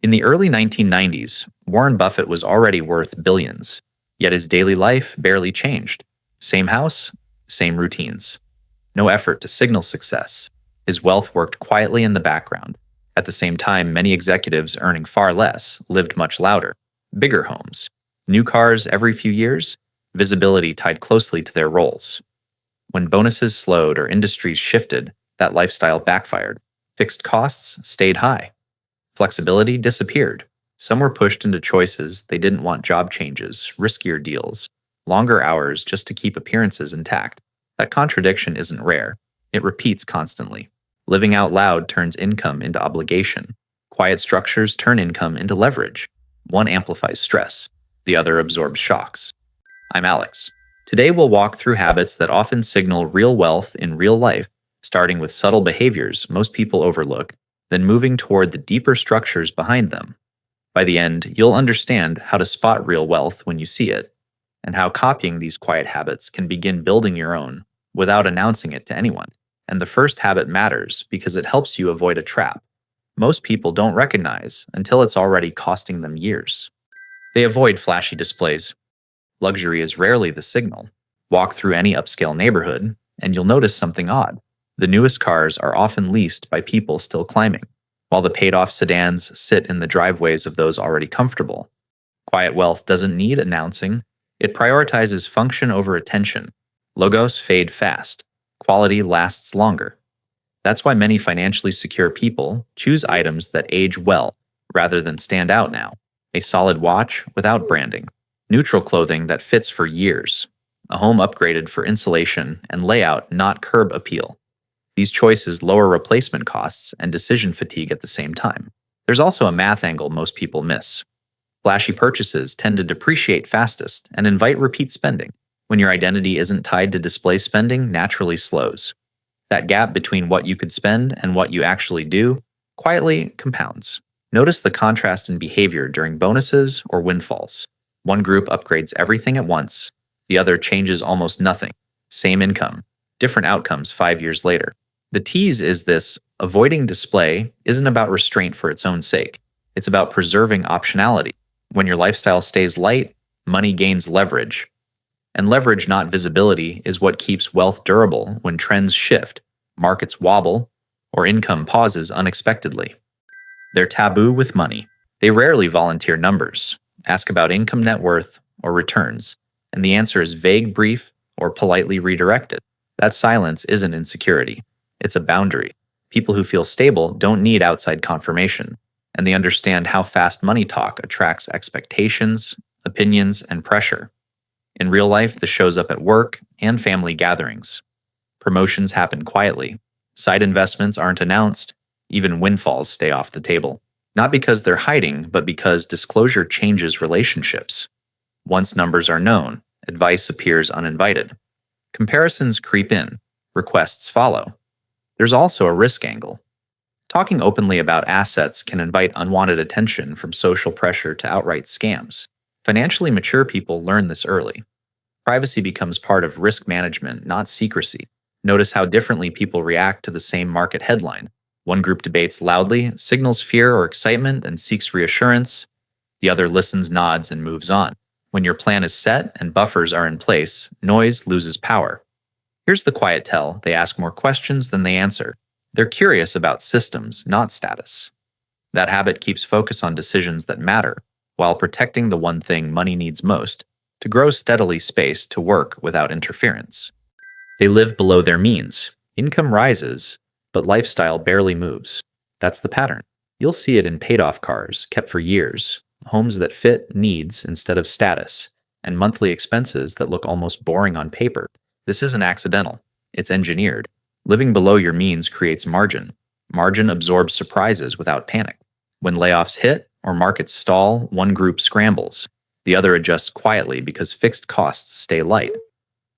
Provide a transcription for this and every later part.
In the early 1990s, Warren Buffett was already worth billions, yet his daily life barely changed. Same house, same routines. No effort to signal success. His wealth worked quietly in the background. At the same time, many executives earning far less lived much louder. Bigger homes, new cars every few years, visibility tied closely to their roles. When bonuses slowed or industries shifted, that lifestyle backfired. Fixed costs stayed high. Flexibility disappeared. Some were pushed into choices they didn't want: job changes, riskier deals, longer hours just to keep appearances intact. That contradiction isn't rare. It repeats constantly. Living out loud turns income into obligation. Quiet structures turn income into leverage. One amplifies stress, the other absorbs shocks. I'm Alex. Today we'll walk through habits that often signal real wealth in real life, starting with subtle behaviors most people overlook, then moving toward the deeper structures behind them. By the end, you'll understand how to spot real wealth when you see it, and how copying these quiet habits can begin building your own without announcing it to anyone. And the first habit matters because it helps you avoid a trap most people don't recognize until it's already costing them years. They avoid flashy displays. Luxury is rarely the signal. Walk through any upscale neighborhood, and you'll notice something odd. The newest cars are often leased by people still climbing, while the paid-off sedans sit in the driveways of those already comfortable. Quiet wealth doesn't need announcing. It prioritizes function over attention. Logos fade fast. Quality lasts longer. That's why many financially secure people choose items that age well rather than stand out now. A solid watch without branding. Neutral clothing that fits for years. A home upgraded for insulation and layout, not curb appeal. These choices lower replacement costs and decision fatigue at the same time. There's also a math angle most people miss. Flashy purchases tend to depreciate fastest and invite repeat spending. When your identity isn't tied to display spending, naturally slows. That gap between what you could spend and what you actually do quietly compounds. Notice the contrast in behavior during bonuses or windfalls. One group upgrades everything at once, the other changes almost nothing. Same income, different outcomes 5 years later. The tease is this: avoiding display isn't about restraint for its own sake. It's about preserving optionality. When your lifestyle stays light, money gains leverage. And leverage, not visibility, is what keeps wealth durable when trends shift, markets wobble, or income pauses unexpectedly. They're taboo with money. They rarely volunteer numbers, ask about income, net worth, or returns, and the answer is vague, brief, or politely redirected. That silence isn't insecurity. It's a boundary. People who feel stable don't need outside confirmation, and they understand how fast money talk attracts expectations, opinions, and pressure. In real life, this shows up at work and family gatherings. Promotions happen quietly. Side investments aren't announced. Even windfalls stay off the table. Not because they're hiding, but because disclosure changes relationships. Once numbers are known, advice appears uninvited. Comparisons creep in. Requests follow. There's also a risk angle. Talking openly about assets can invite unwanted attention, from social pressure to outright scams. Financially mature people learn this early. Privacy becomes part of risk management, not secrecy. Notice how differently people react to the same market headline. One group debates loudly, signals fear or excitement, and seeks reassurance. The other listens, nods, and moves on. When your plan is set and buffers are in place, noise loses power. Here's the quiet tell: they ask more questions than they answer. They're curious about systems, not status. That habit keeps focus on decisions that matter, while protecting the one thing money needs most: to grow steadily, space to work without interference. They live below their means. Income rises, but lifestyle barely moves. That's the pattern. You'll see it in paid-off cars kept for years, homes that fit needs instead of status, and monthly expenses that look almost boring on paper. This isn't accidental. It's engineered. Living below your means creates margin. Margin absorbs surprises without panic. When layoffs hit or markets stall, one group scrambles. The other adjusts quietly because fixed costs stay light.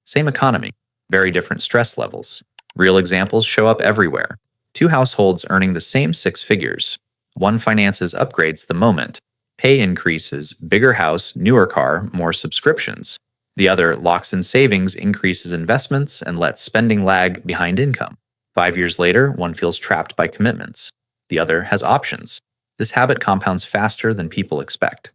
Same economy, very different stress levels. Real examples show up everywhere. Two households earning the same 6 figures. One finances upgrades the moment. Pay increases, bigger house, newer car, more subscriptions. The other locks in savings, increases investments, and lets spending lag behind income. 5 years later, one feels trapped by commitments. The other has options. This habit compounds faster than people expect.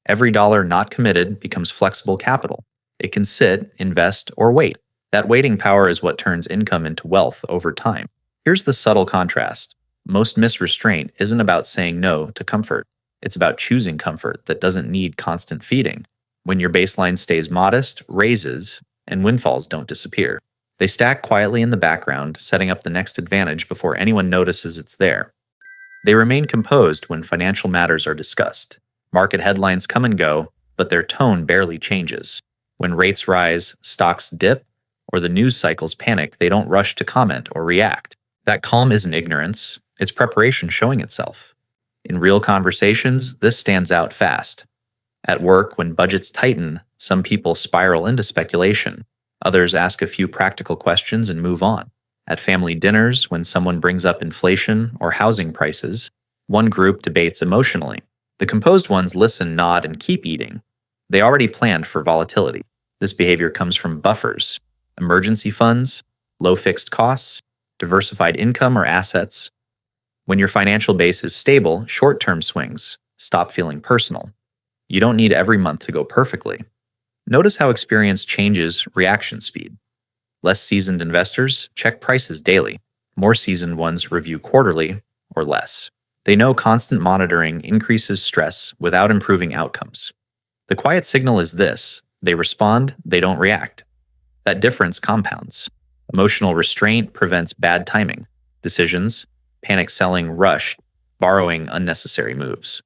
Every dollar not committed becomes flexible capital. It can sit, invest, or wait. That waiting power is what turns income into wealth over time. Here's the subtle contrast. Most misrestraint isn't about saying no to comfort. It's about choosing comfort that doesn't need constant feeding. When your baseline stays modest, raises, and windfalls don't disappear. They stack quietly in the background, setting up the next advantage before anyone notices it's there. They remain composed when financial matters are discussed. Market headlines come and go, but their tone barely changes. When rates rise, stocks dip, or the news cycles panic, they don't rush to comment or react. That calm isn't ignorance, it's preparation showing itself. In real conversations, this stands out fast. At work, when budgets tighten, some people spiral into speculation. Others ask a few practical questions and move on. At family dinners, when someone brings up inflation or housing prices, one group debates emotionally. The composed ones listen, nod, and keep eating. They already planned for volatility. This behavior comes from buffers, emergency funds, low fixed costs, diversified income or assets. When your financial base is stable, short-term swings stop feeling personal. You don't need every month to go perfectly. Notice how experience changes reaction speed. Less seasoned investors check prices daily. More seasoned ones review quarterly or less. They know constant monitoring increases stress without improving outcomes. The quiet signal is this: they respond, they don't react. That difference compounds. Emotional restraint prevents bad timing, decisions, panic selling rushed, borrowing unnecessary moves.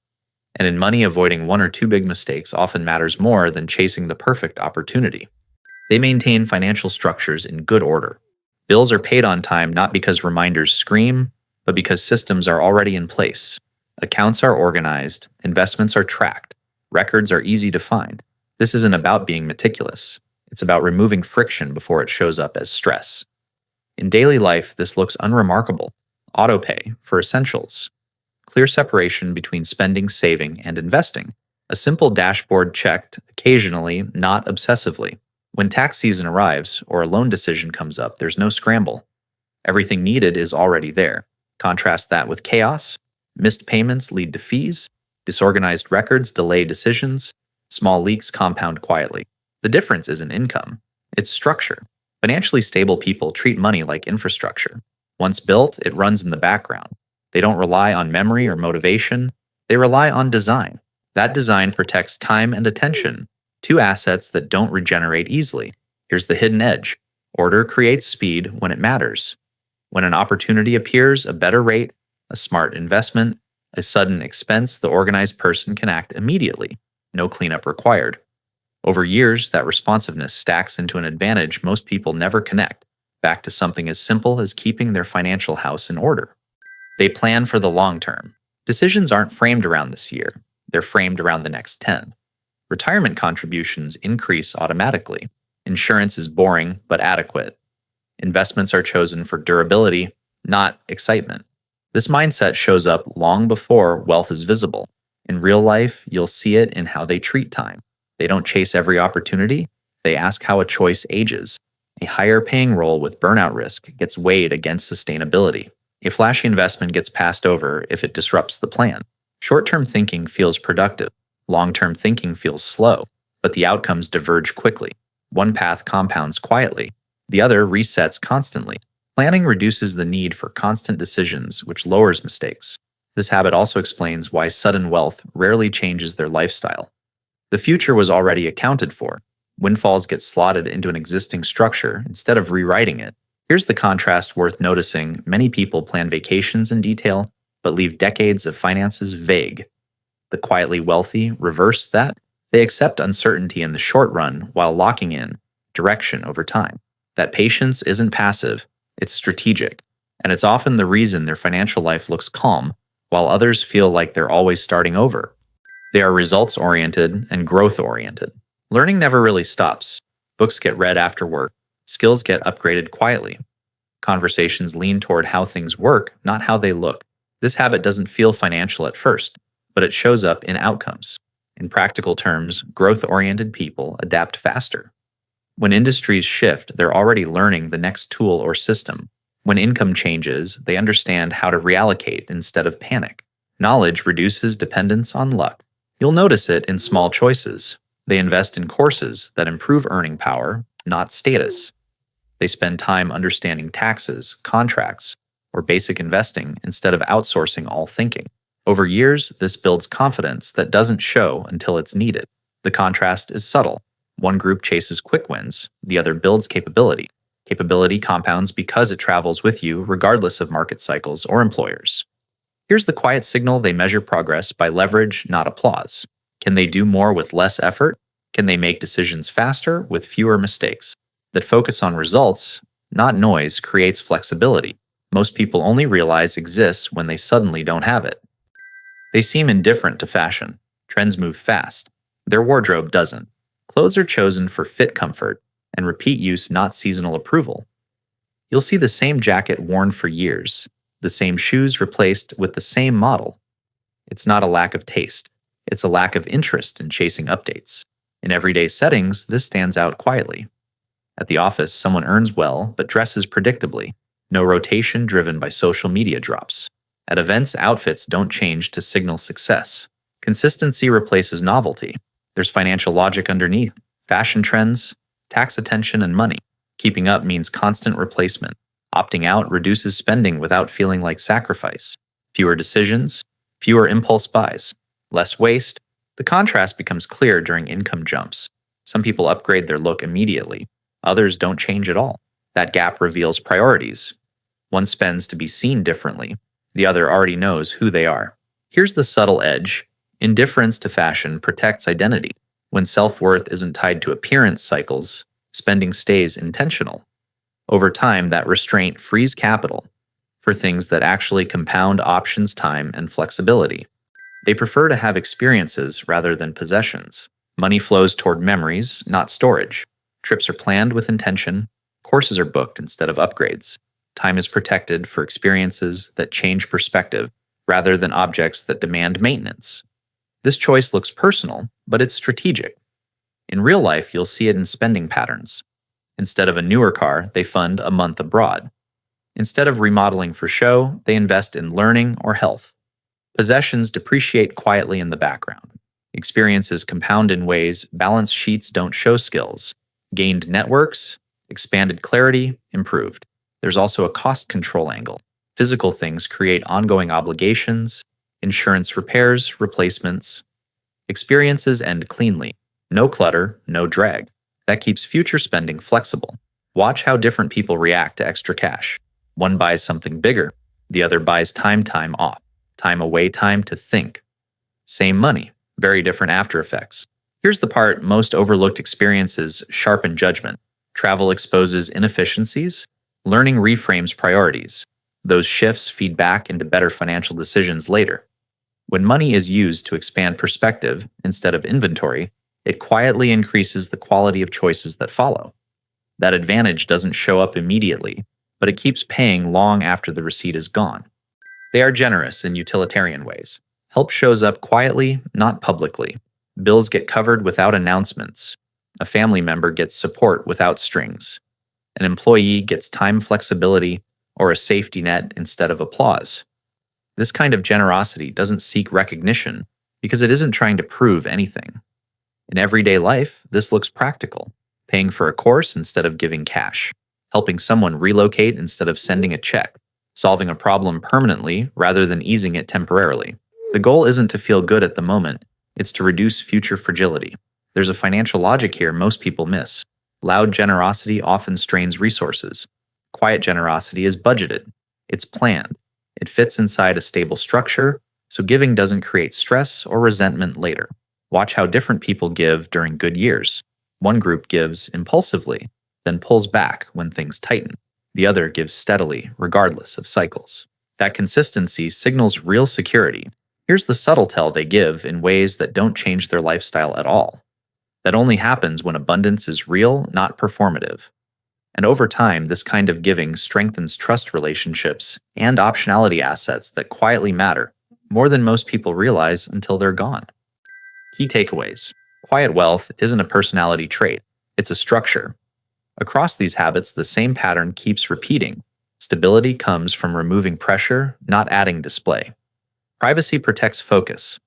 And in money, avoiding one or two big mistakes often matters more than chasing the perfect opportunity. They maintain financial structures in good order. Bills are paid on time not because reminders scream, but because systems are already in place. Accounts are organized, investments are tracked, records are easy to find. This isn't about being meticulous. It's about removing friction before it shows up as stress. In daily life, this looks unremarkable. Autopay for essentials. Clear separation between spending, saving, and investing. A simple dashboard checked occasionally, not obsessively. When tax season arrives or a loan decision comes up, there's no scramble. Everything needed is already there. Contrast that with chaos. Missed payments lead to fees. Disorganized records delay decisions. Small leaks compound quietly. The difference isn't income. It's structure. Financially stable people treat money like infrastructure. Once built, it runs in the background. They don't rely on memory or motivation. They rely on design. That design protects time and attention, two assets that don't regenerate easily. Here's the hidden edge. Order creates speed when it matters. When an opportunity appears, a better rate, a smart investment, a sudden expense, the organized person can act immediately. No cleanup required. Over years, that responsiveness stacks into an advantage most people never connect, back to something as simple as keeping their financial house in order. They plan for the long term. Decisions aren't framed around this year. They're framed around the next 10. Retirement contributions increase automatically. Insurance is boring but adequate. Investments are chosen for durability, not excitement. This mindset shows up long before wealth is visible. In real life, you'll see it in how they treat time. They don't chase every opportunity. They ask how a choice ages. A higher paying role with burnout risk gets weighed against sustainability. A flashy investment gets passed over if it disrupts the plan. Short-term thinking feels productive. Long-term thinking feels slow, but the outcomes diverge quickly. One path compounds quietly. The other resets constantly. Planning reduces the need for constant decisions, which lowers mistakes. This habit also explains why sudden wealth rarely changes their lifestyle. The future was already accounted for. Windfalls get slotted into an existing structure instead of rewriting it. Here's the contrast worth noticing. Many people plan vacations in detail, but leave decades of finances vague. The quietly wealthy reverse that. They accept uncertainty in the short run while locking in direction over time. That patience isn't passive, it's strategic. And it's often the reason their financial life looks calm, while others feel like they're always starting over. They are results-oriented and growth-oriented. Learning never really stops. Books get read after work. Skills get upgraded quietly. Conversations lean toward how things work, not how they look. This habit doesn't feel financial at first, but it shows up in outcomes. In practical terms, growth-oriented people adapt faster. When industries shift, they're already learning the next tool or system. When income changes, they understand how to reallocate instead of panic. Knowledge reduces dependence on luck. You'll notice it in small choices. They invest in courses that improve earning power, not status. They spend time understanding taxes, contracts, or basic investing instead of outsourcing all thinking. Over years, this builds confidence that doesn't show until it's needed. The contrast is subtle. One group chases quick wins, the other builds capability. Capability compounds because it travels with you regardless of market cycles or employers. Here's the quiet signal: they measure progress by leverage, not applause. Can they do more with less effort? Can they make decisions faster with fewer mistakes? That focus on results, not noise, creates flexibility. Most people only realize exists when they suddenly don't have it. They seem indifferent to fashion. Trends move fast. Their wardrobe doesn't. Clothes are chosen for fit comfort and repeat use, not seasonal approval. You'll see the same jacket worn for years, the same shoes replaced with the same model. It's not a lack of taste. It's a lack of interest in chasing updates. In everyday settings, this stands out quietly. At the office, someone earns well but dresses predictably. No rotation driven by social media drops. At events, outfits don't change to signal success. Consistency replaces novelty. There's financial logic underneath. Fashion trends, tax attention, and money. Keeping up means constant replacement. Opting out reduces spending without feeling like sacrifice. Fewer decisions, fewer impulse buys, less waste. The contrast becomes clear during income jumps. Some people upgrade their look immediately. Others don't change at all. That gap reveals priorities. One spends to be seen differently. The other already knows who they are. Here's the subtle edge. Indifference to fashion protects identity. When self-worth isn't tied to appearance cycles, spending stays intentional. Over time, that restraint frees capital for things that actually compound: options, time, and flexibility. They prefer to have experiences rather than possessions. Money flows toward memories, not storage. Trips are planned with intention. Courses are booked instead of upgrades. Time is protected for experiences that change perspective rather than objects that demand maintenance. This choice looks personal, but it's strategic. In real life, you'll see it in spending patterns. Instead of a newer car, they fund a month abroad. Instead of remodeling for show, they invest in learning or health. Possessions depreciate quietly in the background. Experiences compound in ways balance sheets don't show. Skills gained: networks, expanded clarity, improved. There's also a cost control angle. Physical things create ongoing obligations, insurance, repairs, replacements. Experiences end cleanly. No clutter, no drag. That keeps future spending flexible. Watch how different people react to extra cash. One buys something bigger. The other buys time off. Time away, time to think. Same money, very different after effects. Here's the part most overlooked: experiences sharpen judgment. Travel exposes inefficiencies. Learning reframes priorities. Those shifts feed back into better financial decisions later. When money is used to expand perspective instead of inventory, it quietly increases the quality of choices that follow. That advantage doesn't show up immediately, but it keeps paying long after the receipt is gone. They are generous in utilitarian ways. Help shows up quietly, not publicly. Bills get covered without announcements. A family member gets support without strings. An employee gets time flexibility or a safety net instead of applause. This kind of generosity doesn't seek recognition because it isn't trying to prove anything. In everyday life, this looks practical: paying for a course instead of giving cash, helping someone relocate instead of sending a check, solving a problem permanently rather than easing it temporarily. The goal isn't to feel good at the moment, it's to reduce future fragility. There's a financial logic here most people miss. Loud generosity often strains resources. Quiet generosity is budgeted. It's planned. It fits inside a stable structure, so giving doesn't create stress or resentment later. Watch how different people give during good years. One group gives impulsively, then pulls back when things tighten. The other gives steadily, regardless of cycles. That consistency signals real security. Here's the subtle tell: they give in ways that don't change their lifestyle at all. That only happens when abundance is real, not performative. And over time, this kind of giving strengthens trust relationships and optionality assets that quietly matter more than most people realize until they're gone. Key takeaways: quiet wealth isn't a personality trait, it's a structure. Across these habits, the same pattern keeps repeating. Stability comes from removing pressure, not adding display. Privacy protects focus.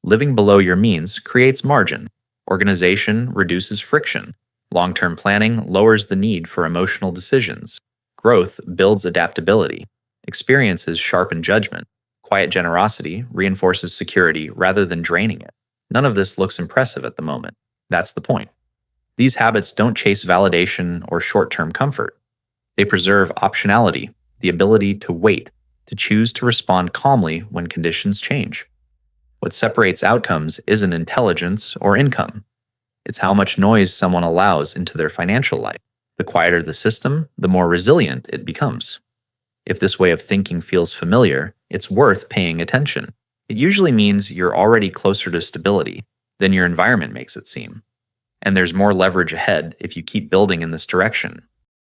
Living below your means creates margin. Organization reduces friction. Long-term planning lowers the need for emotional decisions. Growth builds adaptability. Experiences sharpen judgment. Quiet generosity reinforces security rather than draining it. None of this looks impressive at the moment. That's the point. These habits don't chase validation or short-term comfort. They preserve optionality, the ability to wait, to choose to respond calmly when conditions change. What separates outcomes isn't intelligence or income. It's how much noise someone allows into their financial life. The quieter the system, the more resilient it becomes. If this way of thinking feels familiar, it's worth paying attention. It usually means you're already closer to stability than your environment makes it seem. And there's more leverage ahead if you keep building in this direction.